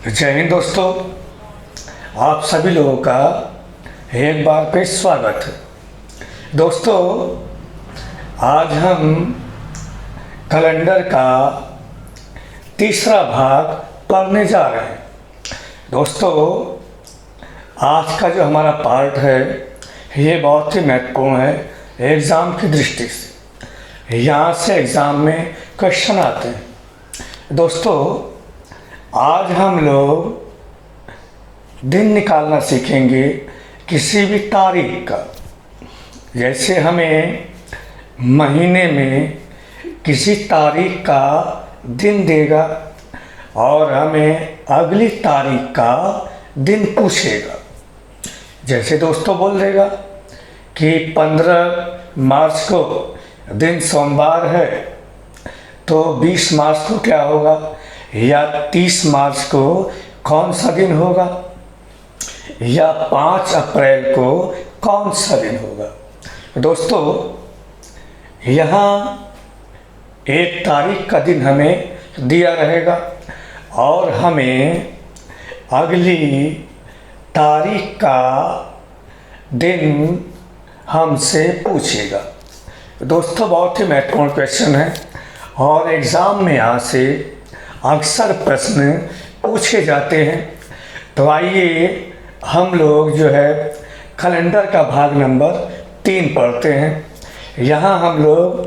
जय हिंद दोस्तों, आप सभी लोगों का एक बार फिर स्वागत है। दोस्तों, आज हम कैलेंडर का तीसरा भाग पढ़ने जा रहे हैं। दोस्तों, आज का जो हमारा पार्ट है ये बहुत ही महत्वपूर्ण है एग्ज़ाम की दृष्टि से। यहाँ से एग्ज़ाम में क्वेश्चन आते हैं। दोस्तों, आज हम लोग दिन निकालना सीखेंगे किसी भी तारीख का। जैसे हमें महीने में किसी तारीख का दिन देगा और हमें अगली तारीख का दिन पूछेगा। जैसे दोस्तों बोल देगा कि 15 मार्च को दिन सोमवार है, तो 20 मार्च को क्या होगा, या 30 मार्च को कौन सा दिन होगा, या 5 अप्रैल को कौन सा दिन होगा। दोस्तों, यहाँ एक तारीख का दिन हमें दिया रहेगा और हमें अगली तारीख का दिन हमसे पूछेगा। दोस्तों, बहुत ही महत्वपूर्ण क्वेश्चन है और एग्ज़ाम में यहाँ से अक्सर प्रश्न पूछे जाते हैं। तो आइए हम लोग जो है कैलेंडर का भाग नंबर 3 पढ़ते हैं। यहाँ हम लोग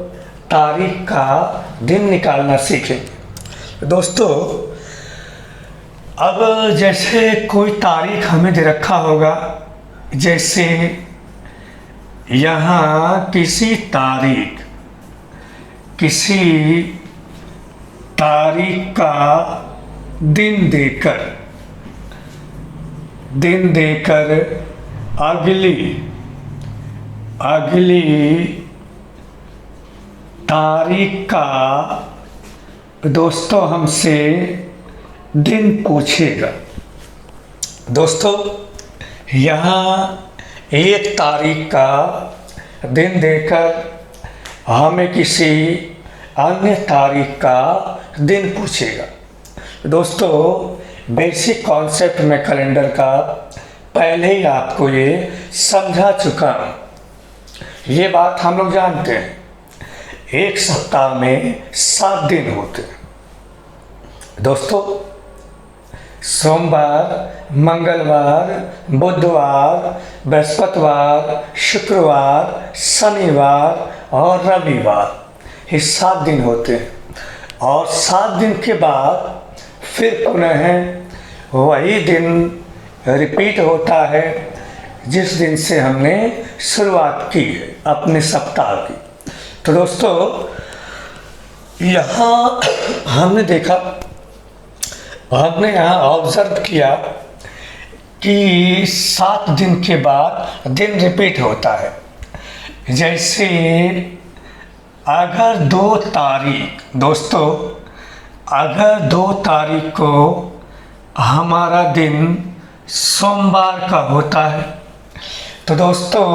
तारीख का दिन निकालना सीखेंगे। दोस्तों, अब जैसे कोई तारीख हमें दे रखा होगा, जैसे यहाँ किसी तारीख का दिन देकर अगली तारीख का दोस्तों हमसे दिन पूछेगा। दोस्तों, यहाँ एक तारीख का दिन देकर हमें किसी अन्य तारीख का दिन पूछेगा। दोस्तों, बेसिक कॉन्सेप्ट में कैलेंडर का पहले ही आपको ये समझा चुका हूँ। ये बात हम लोग जानते हैं, एक सप्ताह में 7 दिन होते हैं। दोस्तों, सोमवार, मंगलवार, बुधवार, बृहस्पतिवार, शुक्रवार, शनिवार और रविवार, ये 7 दिन होते हैं। और 7 दिन के बाद फिर पुनः वही दिन रिपीट होता है जिस दिन से हमने शुरुआत की है अपने सप्ताह की। तो दोस्तों, यहाँ हमने देखा, हमने यहाँ ऑब्जर्व किया कि 7 दिन के बाद दिन रिपीट होता है। जैसे अगर 2 तारीख, दोस्तों अगर 2 तारीख को हमारा दिन सोमवार का होता है, तो दोस्तों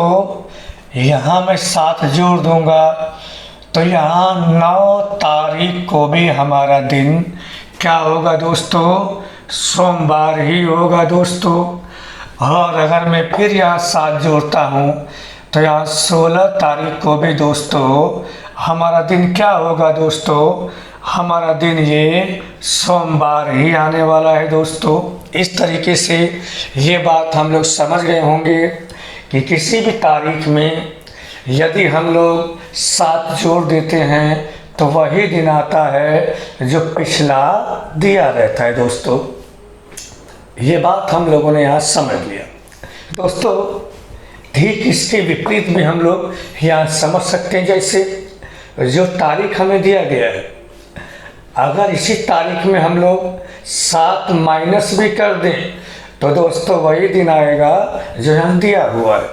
यहाँ मैं 7 जोड़ दूंगा, तो यहाँ 9 तारीख को भी हमारा दिन क्या होगा दोस्तों, सोमवार ही होगा दोस्तों। और अगर मैं फिर यहाँ 7 जोड़ता हूँ तो यहाँ 16 तारीख को भी दोस्तों हमारा दिन क्या होगा दोस्तों, हमारा दिन ये सोमवार ही आने वाला है दोस्तों। इस तरीके से ये बात हम लोग समझ गए होंगे कि किसी भी तारीख में यदि हम लोग 7 जोड़ देते हैं तो वही दिन आता है जो पिछला दिया रहता है दोस्तों। ये बात हम लोगों ने यहाँ समझ लिया। दोस्तों, ठीक इसके विपरीत में हम लोग यहाँ समझ सकते हैं। जैसे जो तारीख हमें दिया गया है, अगर इसी तारीख में हम लोग 7 माइनस भी कर दें तो दोस्तों वही दिन आएगा जो यहाँ दिया हुआ है।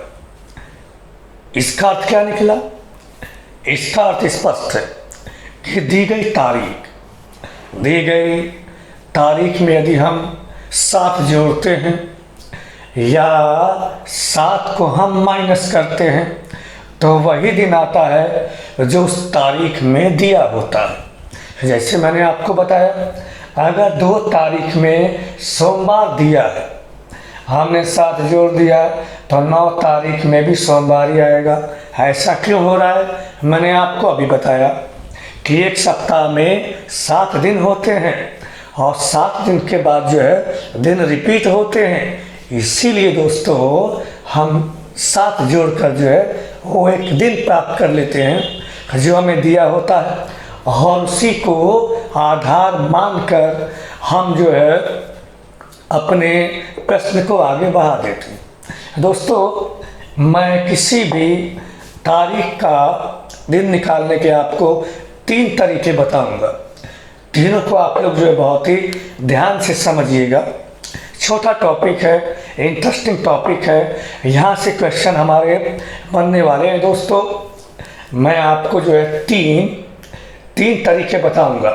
इसका अर्थ क्या निकला? इसका अर्थ स्पष्ट है कि दी गई तारीख में यदि हम 7 जोड़ते हैं या 7 को हम माइनस करते हैं तो वही दिन आता है जो उस तारीख में दिया होता है। जैसे मैंने आपको बताया, अगर 2 तारीख में सोमवार दिया है, हमने 7 जोड़ दिया तो 9 तारीख में भी सोमवार ही आएगा। ऐसा क्यों हो रहा है? मैंने आपको अभी बताया कि एक सप्ताह में 7 दिन होते हैं और 7 दिन के बाद जो है दिन रिपीट होते हैं। इसीलिए दोस्तों हम 7 जोड़कर जो है वो एक दिन प्राप्त कर लेते हैं जो हमें दिया होता है, और उसी को आधार मानकर हम जो है अपने प्रश्न को आगे बढ़ा देते हैं। दोस्तों मैं किसी भी तारीख का दिन निकालने के आपको 3 तरीके बताऊंगा। तीनों को आप लोग जो है बहुत ही ध्यान से समझिएगा। छोटा टॉपिक है, इंटरेस्टिंग टॉपिक है, यहाँ से क्वेश्चन हमारे बनने वाले हैं। दोस्तों मैं आपको जो है तीन तरीके बताऊंगा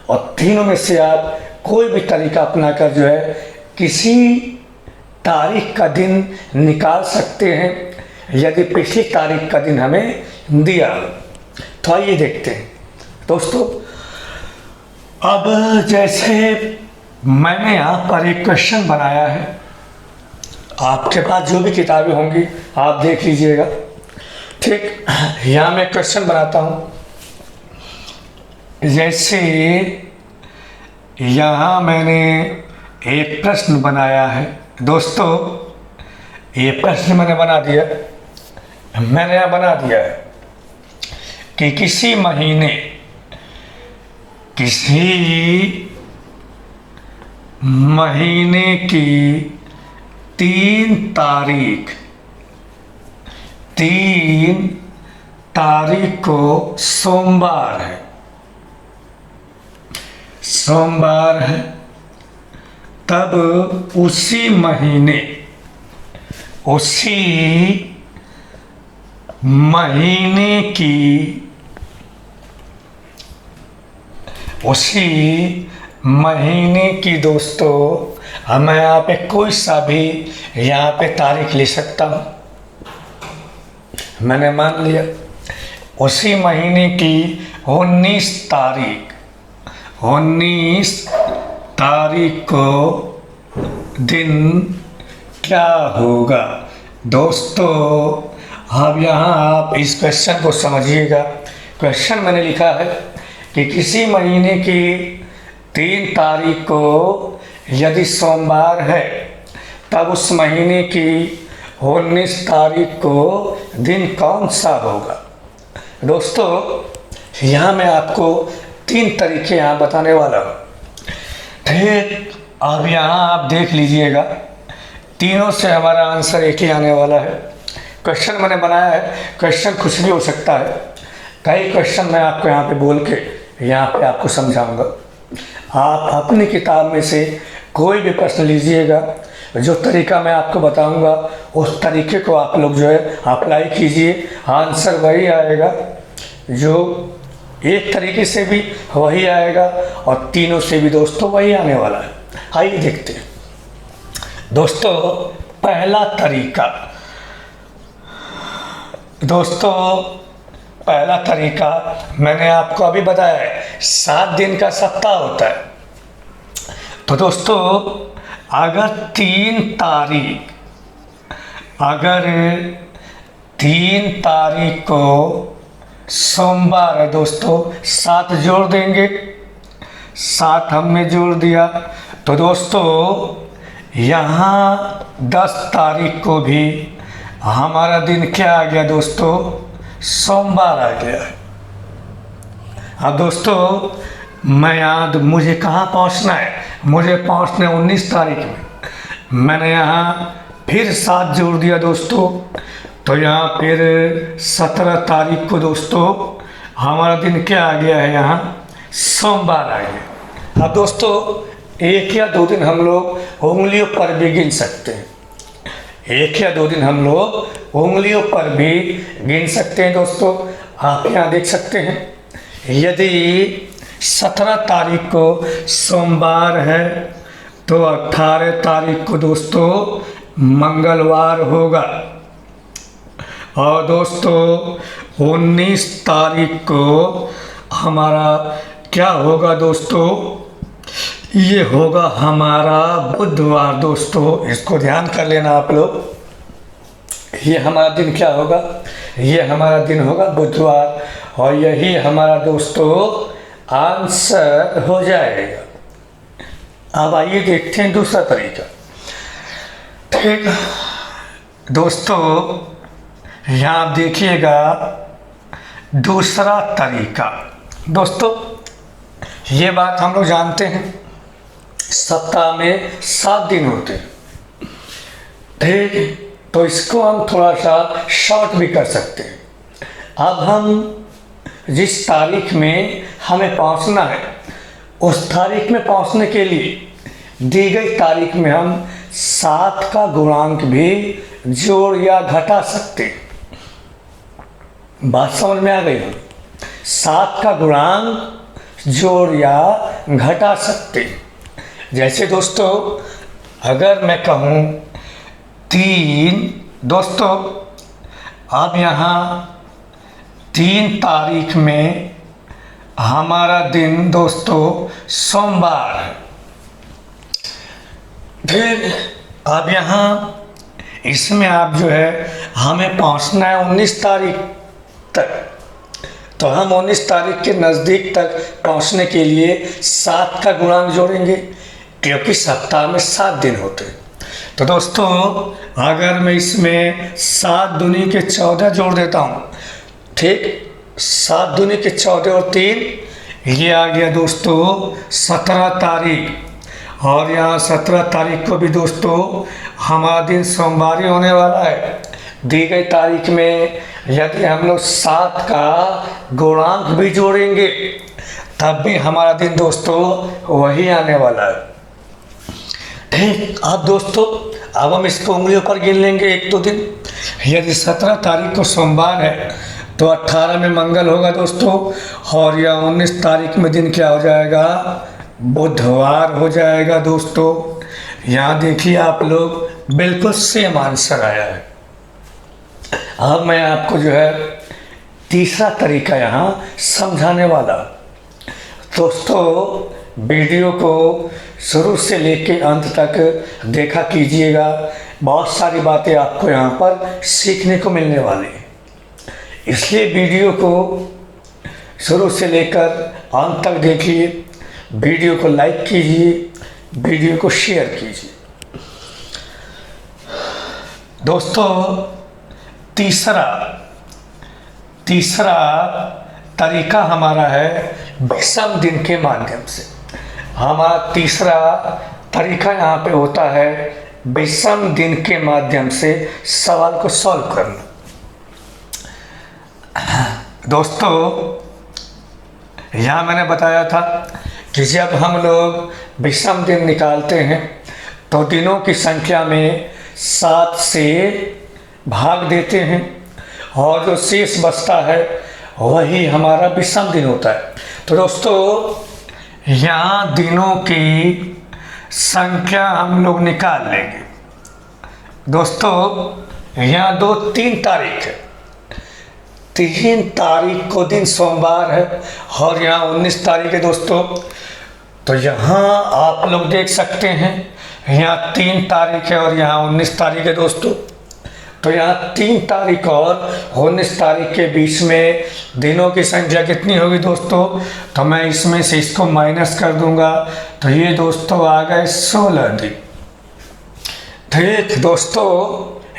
और तीनों में से आप कोई भी तरीका अपना कर जो है किसी तारीख का दिन निकाल सकते हैं यदि पिछली तारीख का दिन हमें दिया। तो आइए देखते हैं दोस्तों। अब जैसे मैंने यहाँ पर एक क्वेश्चन बनाया है, आपके पास जो भी किताबें होंगी आप देख लीजिएगा। ठीक, यहाँ मैं क्वेश्चन बनाता हूँ। जैसे यहाँ मैंने एक प्रश्न बनाया है। दोस्तों ये प्रश्न मैंने बना दिया है कि किसी महीने की 3 तारीख को सोमवार है, तब उसी महीने की दोस्तों मैं यहाँ पे कोई सा भी यहाँ पे तारीख ले सकता हूँ। मैंने मान लिया उसी महीने की 19 तारीख को दिन क्या होगा। दोस्तों अब यहाँ आप इस क्वेश्चन को समझिएगा। क्वेश्चन मैंने लिखा है कि किसी महीने की 3 तारीख को यदि सोमवार है तब उस महीने की 19 तारीख को दिन कौन सा होगा। दोस्तों यहाँ मैं आपको 3 तरीके यहाँ बताने वाला हूँ। ठीक, अब यहाँ आप देख लीजिएगा, तीनों से हमारा आंसर एक ही आने वाला है। क्वेश्चन मैंने बनाया है, क्वेश्चन कुछ भी हो सकता है। कई क्वेश्चन मैं आपको यहाँ पे बोल के यहाँ पे आपको समझाऊंगा। आप अपनी किताब में से कोई भी प्रश्न लीजिएगा, जो तरीका मैं आपको बताऊंगा उस तरीके को आप लोग जो है अप्लाई कीजिए। आंसर वही आएगा, जो एक तरीके से भी वही आएगा और तीनों से भी दोस्तों वही आने वाला है। आइए देखते हैं दोस्तों। पहला तरीका मैंने आपको अभी बताया है, 7 दिन का सप्ताह होता है। तो दोस्तों अगर 3 तारीख को सोमवार है दोस्तों, 7 जोड़ देंगे, 7 हमने जोड़ दिया तो दोस्तों यहाँ 10 तारीख को भी हमारा दिन क्या आ गया दोस्तों, सोमवार आ गया। अब दोस्तों मुझे कहाँ पहुँचना है, मुझे पहुँचना है 19 तारीख में। मैंने यहाँ फिर 7 जोड़ दिया दोस्तों, तो यहाँ फिर 17 तारीख को दोस्तों हमारा दिन क्या आ गया है, यहाँ सोमवार आ गया। अब दोस्तों 1 या 2 दिन हम लोग उंगलियों पर भी गिन सकते हैं, 1 या 2 दिन हम लोग उंगलियों पर भी गिन सकते हैं। दोस्तों आप यहाँ देख सकते हैं, यदि 17 तारीख को सोमवार है तो 18 तारीख को दोस्तों मंगलवार होगा, और दोस्तों 19 तारीख को हमारा क्या होगा दोस्तों, ये होगा हमारा बुधवार दोस्तों, इसको ध्यान कर लेना आप लोग। ये हमारा दिन क्या होगा? ये हमारा दिन होगा बुधवार, और यही हमारा दोस्तों आंसर हो जाएगा। अब आइए देखते हैं दूसरा तरीका। ठीक दोस्तों, यहाँ आप देखिएगा दूसरा तरीका। दोस्तों ये बात हम लोग जानते हैं, सप्ताह में 7 दिन होते हैं। ठीक, तो इसको हम थोड़ा सा शॉर्ट भी कर सकते हैं। अब हम जिस तारीख में हमें पहुंचना है, उस तारीख में पहुंचने के लिए दी गई तारीख में हम 7 का गुणांक भी जोड़ या घटा सकते हैं। बात समझ में आ गई? 7 का गुणांक जोड़ या घटा सकते हैं। जैसे दोस्तों अगर मैं कहूँ 3, दोस्तों अब यहाँ 3 तारीख में हमारा दिन दोस्तों सोमवार है। फिर अब यहाँ इसमें आप जो है हमें पहुँचना है 19 तारीख तक। तो हम 19 तारीख के नज़दीक तक पहुँचने के लिए 7 का गुणांक जोड़ेंगे, क्योंकि सप्ताह में 7 दिन होते हैं। तो दोस्तों अगर मैं इसमें 7 दूनी के 14 जोड़ देता हूँ, ठीक, 7 दूनी के 14 और 3, ये आ गया दोस्तों 17 तारीख। और यहाँ 17 तारीख को भी दोस्तों हमारा दिन सोमवार ही होने वाला है। दी गई तारीख में यदि हम लोग 7 का गुणांक भी जोड़ेंगे तब भी हमारा दिन दोस्तों वही आने वाला है। ठीक, अब दोस्तों अब हम इसको उंगलियों पर गिन लेंगे 1-2 दिन। यदि 17 तारीख को सोमवार है तो 18 में मंगल होगा दोस्तों, और यह 19 तारीख में दिन क्या हो जाएगा? बुधवार हो जाएगा दोस्तों। यहाँ देखिए आप लोग, बिल्कुल सेम आंसर आया है। अब मैं आपको जो है तीसरा तरीका यहाँ समझाने वाला। दोस्तों वीडियो को शुरू से लेके अंत तक देखा कीजिएगा, बहुत सारी बातें आपको यहाँ पर सीखने को मिलने वाली है। इसलिए वीडियो को शुरू से लेकर अंत तक देखिए, वीडियो को लाइक कीजिए, वीडियो को शेयर कीजिए। दोस्तों तीसरा तरीका हमारा है विषम दिन के माध्यम से। हमारा तीसरा तरीका यहाँ पे होता है विषम दिन के माध्यम से सवाल को सॉल्व करना। दोस्तों यहाँ मैंने बताया था कि जब हम लोग विषम दिन निकालते हैं तो दिनों की संख्या में 7 से भाग देते हैं, और जो शेष बचता है वही हमारा विषम दिन होता है। तो दोस्तों यहाँ दिनों की संख्या हम लोग निकाल लेंगे। दोस्तों यहाँ 3 तारीख है। 3 तारीख को दिन सोमवार है और यहाँ 19 तारीख है दोस्तों। तो यहाँ आप लोग देख सकते हैं, यहाँ 3 तारीख है और यहाँ 19 तारीख है दोस्तों। तो यहाँ 3 तारीख और 19 तारीख के बीच में दिनों की संख्या कितनी होगी दोस्तों? तो मैं इसमें से इसको माइनस कर दूंगा, तो ये दोस्तों आ गए 16 दिन। ठीक दोस्तों,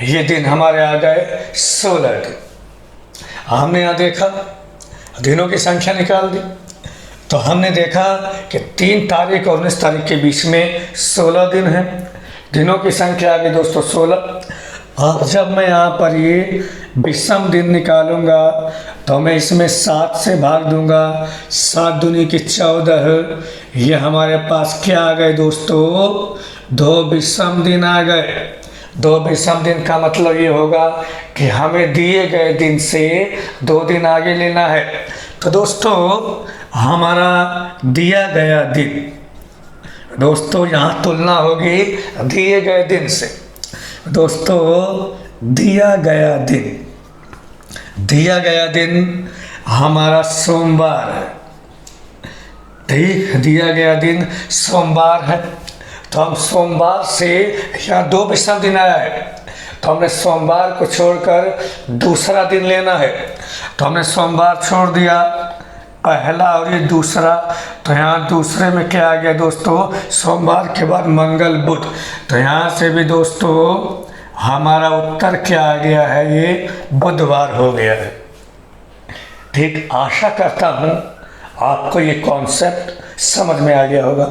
ये दिन हमारे आ गए 16 दिन। हमने यहाँ देखा दिनों की संख्या निकाल दी, तो हमने देखा कि 3 तारीख और 19 तारीख के बीच में 16 दिन है। दिनों की संख्या आ गई दोस्तों 16। अब जब मैं यहाँ पर ये विषम दिन निकालूंगा तो मैं इसमें 7 से भाग दूंगा, 7 दूनी की 14। ये हमारे पास क्या आ गए दोस्तों? 2 विषम दिन आ गए। 2 विषम दिन का मतलब ये होगा कि हमें दिए गए दिन से 2 दिन आगे लेना है। तो दोस्तों हमारा दिया गया दिन, दोस्तों यहाँ तुलना होगी दिए गए दिन से। दोस्तों दिया गया दिन हमारा सोमवार है। ठीक दिया गया दिन सोमवार है, तो हम सोमवार से यहाँ 2 विषम दिन आया है, तो हमने सोमवार को छोड़कर दूसरा दिन लेना है। तो हमने सोमवार छोड़ दिया, पहला और ये दूसरा, तो यहाँ दूसरे में क्या आ गया दोस्तों, सोमवार के बाद मंगल बुध। तो यहाँ से भी दोस्तों हमारा उत्तर क्या आ गया है, ये बुधवार हो गया है। ठीक, आशा करता हूँ आपको ये कॉन्सेप्ट समझ में आ गया होगा।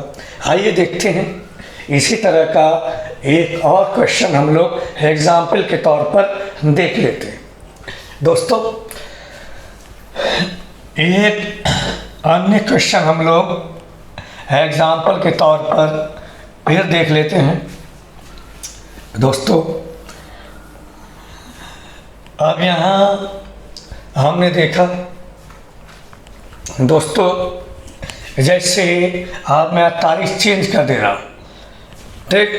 आइए देखते हैं, इसी तरह का एक और क्वेश्चन हम लोग एग्जाम्पल के तौर पर देख लेते हैं। दोस्तों एक अन्य क्वेश्चन हम लोग एग्जाम्पल के तौर पर फिर देख लेते हैं। दोस्तों अब यहाँ हमने देखा दोस्तों, जैसे अब मैं तारीख चेंज कर दे रहा हूँ, ठीक,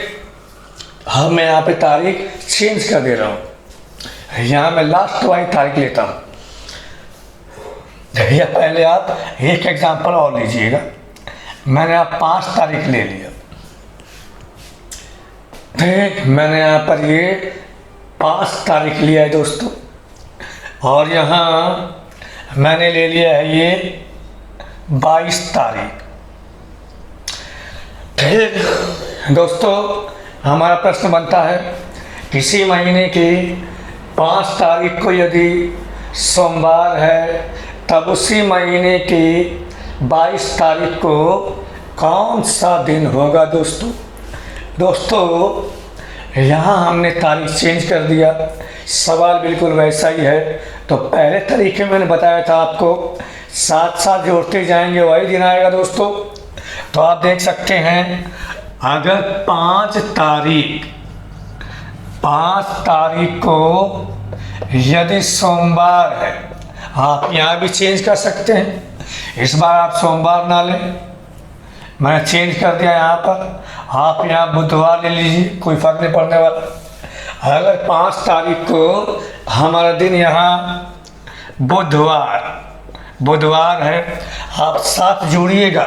अब मैं यहाँ पे तारीख चेंज कर दे रहा हूँ। यहाँ मैं लास्ट वाली तारीख लेता हूँ, या पहले आप एक एग्जांपल और लीजिएगा। मैंने आप 5 तारीख ले लिया, ठीक, मैंने यहाँ पर ये 5 तारीख लिया है दोस्तों, और यहाँ मैंने ले लिया है ये 22 तारीख। ठीक दोस्तों, हमारा प्रश्न बनता है, किसी महीने की 5 तारीख को यदि सोमवार है, तब उसी महीने की 22 तारीख को कौन सा दिन होगा दोस्तों। दोस्तों यहाँ हमने तारीख चेंज कर दिया, सवाल बिल्कुल वैसा ही है। तो पहले तरीके में मैंने बताया था आपको, साथ साथ जोड़ते जाएंगे वही दिन आएगा दोस्तों। तो आप देख सकते हैं, अगर 5 तारीख को यदि सोमवार है, आप यहाँ भी चेंज कर सकते हैं। इस बार आप सोमवार ना लें, मैंने चेंज कर दिया यहाँ पर, आप यहाँ बुधवार ले लीजिए, कोई फर्क नहीं पड़ने वाला। अगर 5 तारीख को हमारा दिन यहाँ बुधवार है, आप साथ जोड़िएगा,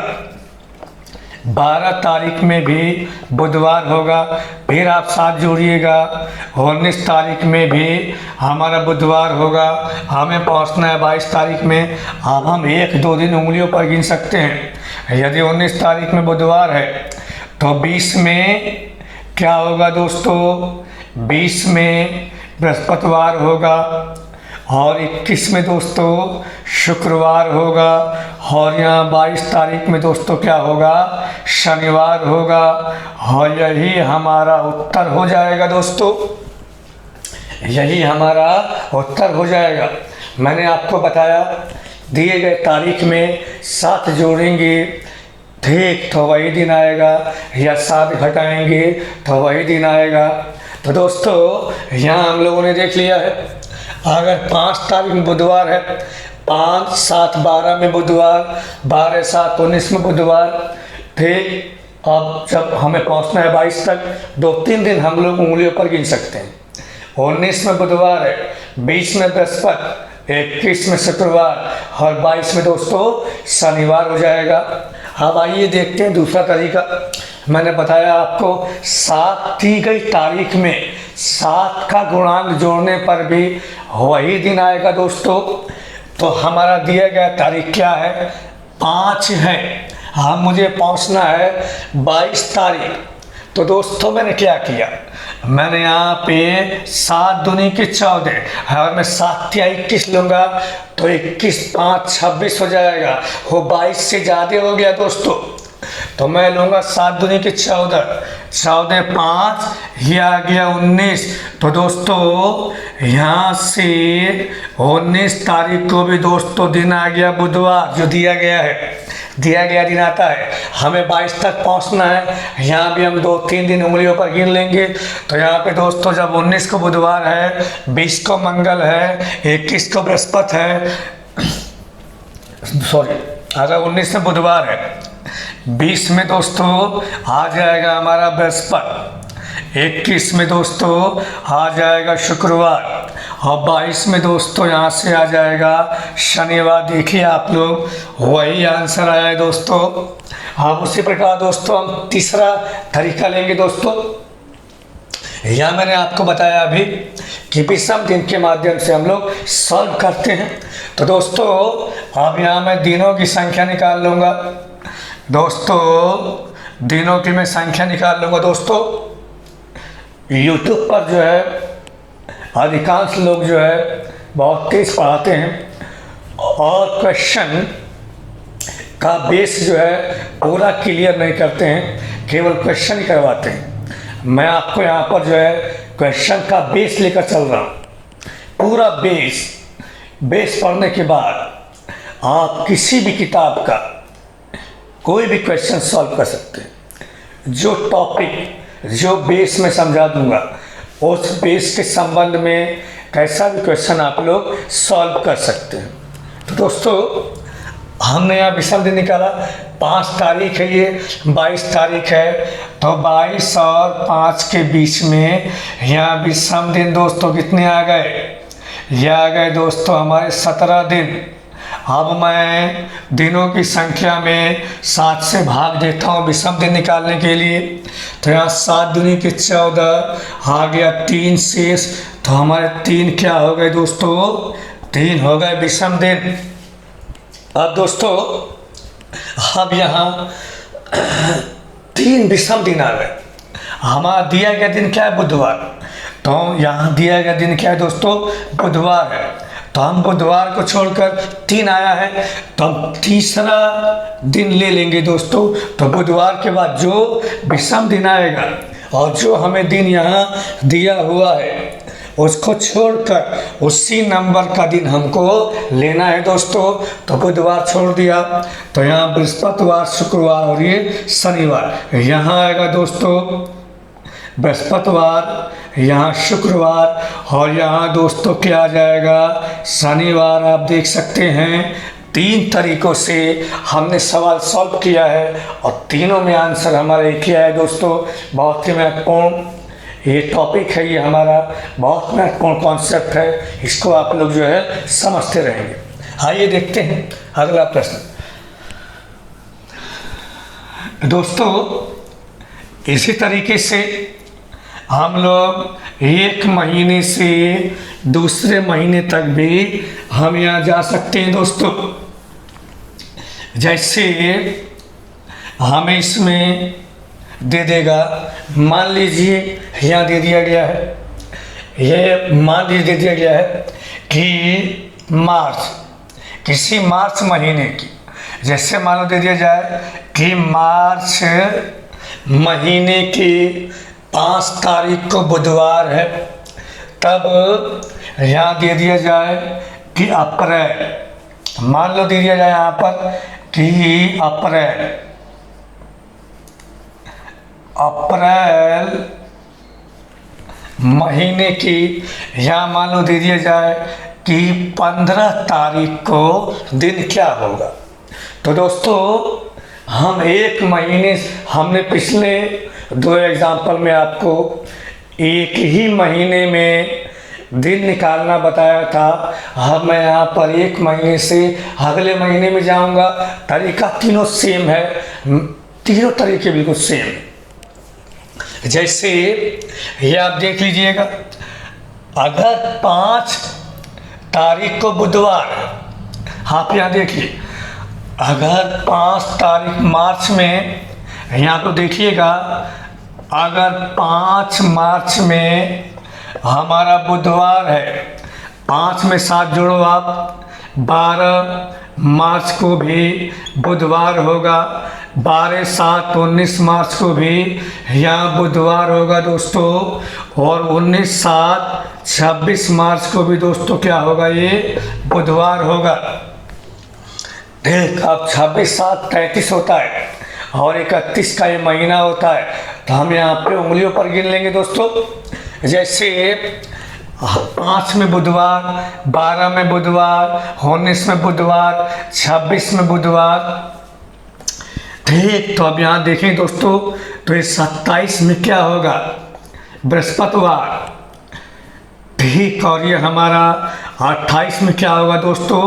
12 तारीख में भी बुधवार होगा, फिर आप साथ जोड़िएगा, 19 तारीख में भी हमारा बुधवार होगा, हमें पहुंचना है 22 तारीख में। अब हम 1-2 दिन उंगलियों पर गिन सकते हैं। यदि 19 तारीख में बुधवार है तो 20 में क्या होगा दोस्तों, 20 में बृहस्पतिवार होगा, और 21 में दोस्तों शुक्रवार होगा, और यहाँ 22 तारीख में दोस्तों क्या होगा, शनिवार होगा। और यही हमारा उत्तर हो जाएगा दोस्तों, यही हमारा उत्तर हो जाएगा। मैंने आपको बताया, दिए गए तारीख में 7 जोड़ेंगे, ठीक, तो वही दिन आएगा, या 7 घटाएंगे तो वही दिन आएगा। तो दोस्तों यहाँ हम लोगों ने देख लिया है, अगर 5 तारीख में बुधवार है, 5, 7, 12 में बुधवार, 12, 7, 19 में बुधवार, ठीक। अब जब हमें पहुंचना है 22 तक, 2-3 दिन हम लोग उंगलियों पर गिन सकते हैं। 19 में बुधवार है, 20 में बृहस्पति, 21 में शुक्रवार, और 22 में दोस्तों शनिवार हो जाएगा। अब आइए देखते हैं दूसरा तरीका। मैंने बताया आपको, 7 दी गई तारीख में 7 का गुणांक जोड़ने पर भी वही दिन आएगा दोस्तों। तो हमारा दिया गया तारीख क्या है, 5 है, हाँ मुझे पहुंचना है 22 तारीख। तो दोस्तों मैंने क्या किया, मैंने यहाँ पे 7 दूनी की 14, अगर मैं 7 या 21 लूँगा तो 21, 5, 26 हो जाएगा, वो 22 से ज़्यादा हो गया दोस्तों। तो मैं लूँगा 7 दूनी की 14, 14, 5, ये आ गया 19। तो दोस्तों यहाँ से 19 तारीख को भी दोस्तों दिन आ गया बुधवार, जो दिया गया है, दिया गया दिन आता है। हमें 22 तक पहुंचना है, यहाँ भी हम 2-3 दिन उंगलियों पर गिन लेंगे। तो यहाँ पे दोस्तों जब 19 को बुधवार है, 20 को मंगल है, 21 को बृहस्पति है, सॉरी, अगर 19 में बुधवार है, 20 में दोस्तों आ जाएगा हमारा बृहस्पति, 21 में दोस्तों आ जाएगा शुक्रवार, और 22 में दोस्तों यहाँ से आ जाएगा शनिवार। देखिए आप लोग, वही आंसर आया है दोस्तों। अब उसी प्रकार दोस्तों हम तीसरा तरीका लेंगे दोस्तों। यहाँ मैंने आपको बताया अभी कि विषम दिन के माध्यम से हम लोग सॉल्व करते हैं। तो दोस्तों अब यहाँ मैं दिनों की संख्या निकाल लूँगा दोस्तों, दिनों की मैं संख्या निकाल लूँगा दोस्तों। यूट्यूब पर जो है अधिकांश लोग जो है बहुत तेज़ पढ़ाते हैं और क्वेश्चन का बेस जो है पूरा क्लियर नहीं करते हैं, केवल क्वेश्चन ही करवाते हैं। मैं आपको यहाँ पर जो है क्वेश्चन का बेस लेकर चल रहा हूँ। पूरा बेस पढ़ने के बाद आप किसी भी किताब का कोई भी क्वेश्चन सॉल्व कर सकते हैं। जो टॉपिक जो बेस में समझा दूंगा उस बेस के संबंध में कैसा भी क्वेश्चन आप लोग सॉल्व कर सकते हैं। तो दोस्तों हमने यहाँ विषम दिन निकाला, 5 तारीख है, ये 22 तारीख है। तो 22 और 5 के बीच में यहाँ विषम दिन दोस्तों कितने आ गए? ये आ गए दोस्तों हमारे 17 दिन। अब मैं दिनों की संख्या में 7 से भाग देता हूँ विषम दिन निकालने के लिए। तो यहाँ 7 दूनी के 14 आ गया, 3 शेष। तो हमारे 3 क्या हो गए दोस्तों? 3 हो गए विषम दिन। अब दोस्तों अब यहाँ 3 विषम दिन आ गए। हमारा दिया गया दिन क्या है? बुधवार। तो यहाँ दिया गया दिन क्या है दोस्तों? बुधवार है। तो हम बुधवार को छोड़कर 3 आया है तो हम तीसरा दिन ले लेंगे दोस्तों। तो बुधवार के बाद जो विषम दिन आएगा और जो हमें दिन यहाँ दिया हुआ है उसको छोड़कर उसी नंबर का दिन हमको लेना है दोस्तों। तो बुधवार छोड़ दिया तो यहाँ बृहस्पतिवार, शुक्रवार और ये शनिवार। यहाँ आएगा दोस्तों बृहस्पतिवार, यहाँ शुक्रवार और यहाँ दोस्तों क्या आ जाएगा? शनिवार। आप देख सकते हैं 3 तरीकों से हमने सवाल सॉल्व किया है और तीनों में आंसर हमारा एक ही है दोस्तों। बहुत ही महत्वपूर्ण ये टॉपिक है, ये हमारा बहुत महत्वपूर्ण कॉन्सेप्ट है। इसको आप लोग जो है समझते रहेंगे। आइए देखते हैं अगला प्रश्न दोस्तों। इसी तरीके से हम लोग एक महीने से दूसरे महीने तक भी हम यहाँ जा सकते हैं दोस्तों। जैसे हमें इसमें दे देगा, मान लीजिए यहाँ दे दिया गया है, ये मान लीजिए दे दिया गया है कि मार्च, किसी मार्च महीने की, जैसे मान लो दे दिया जाए कि मार्च महीने की 5 तारीख को बुधवार है। तब यहाँ दे दिया जाए कि अप्रैल, मान लो दे दिया जाए यहाँ पर कि अप्रैल महीने की, यहाँ मान लो दे दिया जाए कि 15 तारीख को दिन क्या होगा। तो दोस्तों हम एक महीने, हमने पिछले 2 एग्जाम्पल में आपको एक ही महीने में दिन निकालना बताया था। अब मैं यहाँ पर एक महीने से अगले महीने में जाऊँगा। तरीका तीनों सेम है, तीनों तरीके बिल्कुल सेम है। जैसे ये आप देख लीजिएगा, अगर 5 तारीख को बुधवार, आप यहाँ देखिए, अगर 5 तारीख मार्च में, यहाँ को देखिएगा, अगर 5 मार्च में हमारा बुधवार है, 5 में 7 जोड़ो आप, 12 मार्च को भी बुधवार होगा, 12 7 19 मार्च को भी यहाँ बुधवार होगा दोस्तों, और 19 7 26 मार्च को भी दोस्तों क्या होगा? ये बुधवार होगा। अब 26 7 33 होता है और 31 का ये महीना होता है। तो हम यहाँ पे उंगलियों पर गिन लेंगे दोस्तों। जैसे 5 में बुधवार, 12 में बुधवार, 19 में बुधवार, 26 में बुधवार। ठीक, तो अब यहाँ देखें दोस्तों, तो ये 27 में क्या होगा? बृहस्पतिवार। ठीक। और ये हमारा 28 में क्या होगा दोस्तों,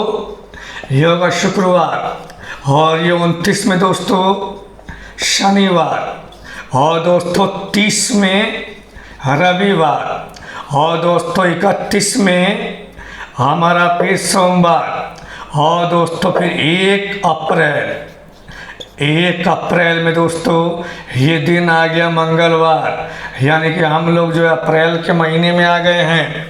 ये होगा शुक्रवार। और ये 29 में दोस्तों शनिवार। और दोस्तों 30 में रविवार। और दोस्तों 31 में हमारा फिर सोमवार। और दोस्तों फिर 1 अप्रैल में दोस्तों ये दिन आ गया मंगलवार। यानी कि हम लोग जो अप्रैल के महीने में आ गए हैं,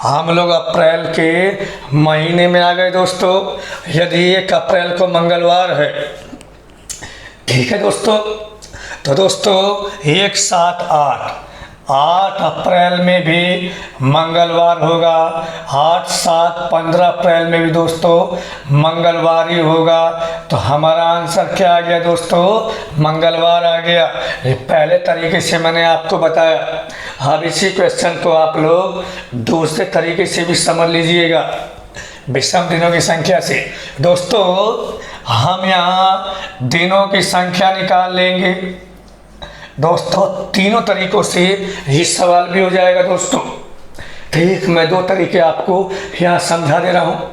हम लोग अप्रैल के महीने में आ गए दोस्तों, यदि 1 अप्रैल को मंगलवार है। ठीक है दोस्तों। तो दोस्तों 1, 7, 8 अप्रैल में भी मंगलवार होगा। 8, 7, 15 अप्रैल में भी दोस्तों मंगलवार ही होगा। तो हमारा आंसर क्या आ गया दोस्तों, मंगलवार आ गया। ये पहले तरीके से मैंने आपको बताया। अब इसी क्वेश्चन को आप लोग दूसरे तरीके से भी समझ लीजिएगा, विषम दिनों की संख्या से। दोस्तों हम यहाँ दिनों की संख्या निकाल लेंगे दोस्तों, तीनों तरीकों से ये सवाल भी हो जाएगा दोस्तों। ठीक, मैं 2 तरीके आपको यहाँ समझा दे रहा हूँ,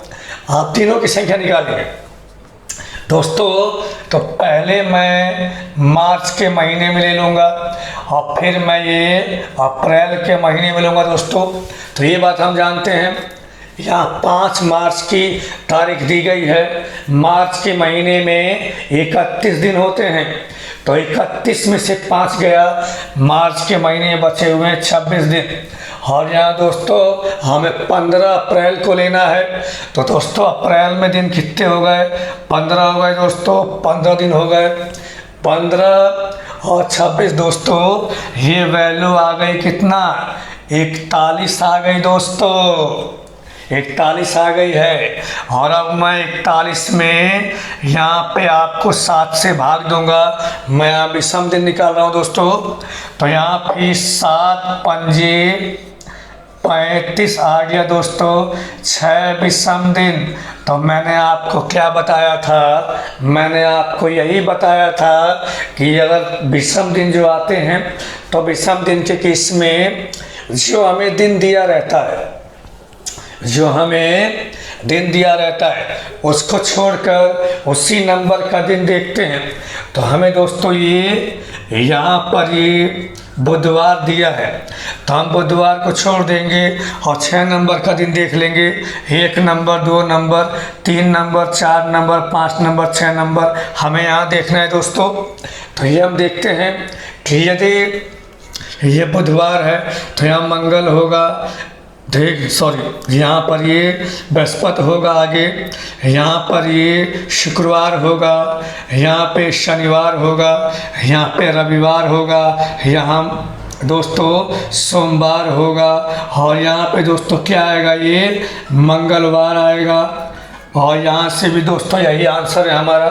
आप तीनों की संख्या निकालेंगे दोस्तों। तो पहले मैं मार्च के महीने में ले लूँगा और फिर मैं ये अप्रैल के महीने में लूँगा दोस्तों। तो ये बात हम जानते हैं, यहाँ 5 मार्च की तारीख दी गई है। मार्च के महीने में 31 दिन होते हैं, तो 31 में से 5 गया, मार्च के महीने में बचे हुए हैं 26 दिन। और यहाँ दोस्तों हमें 15 अप्रैल को लेना है। तो दोस्तों अप्रैल में दिन कितने हो गए, 15 हो गए दोस्तों, 15 दिन हो गए। 15 और 26 दोस्तों ये वैल्यू आ गई कितना, 41 आ गई दोस्तों, 41 आ गई है। और अब मैं 41 में यहाँ पे आपको 7 से भाग दूंगा। मैं यहाँ विषम दिन निकाल रहा हूँ दोस्तों। तो यहाँ पे 7 पंजे 35 आ गया दोस्तों, 6 विषम दिन। तो मैंने आपको क्या बताया था, मैंने आपको यही बताया था कि अगर विषम दिन जो आते हैं, तो विषम दिन के केस में जो हमें दिन दिया रहता है, जो हमें दिन दिया रहता है उसको छोड़कर उसी नंबर का दिन देखते हैं। तो हमें दोस्तों ये यहाँ पर ये बुधवार दिया है, तो हम बुधवार को छोड़ देंगे और 6 नंबर का दिन देख लेंगे। 1 number, 2 number, 3 number, 4 number, 5 number, 6 number हमें यहाँ देखना है दोस्तों। तो ये हम देखते हैं कि यदि ये बुधवार है तो यहाँ मंगल होगा, ठीक, सॉरी, यहाँ पर ये बृहस्पति होगा, आगे यहाँ पर ये शुक्रवार होगा, यहाँ पे शनिवार होगा, यहाँ पे रविवार होगा, यहाँ दोस्तों सोमवार होगा, और यहाँ पे दोस्तों क्या आएगा, ये मंगलवार आएगा। और यहाँ से भी दोस्तों यही आंसर है हमारा।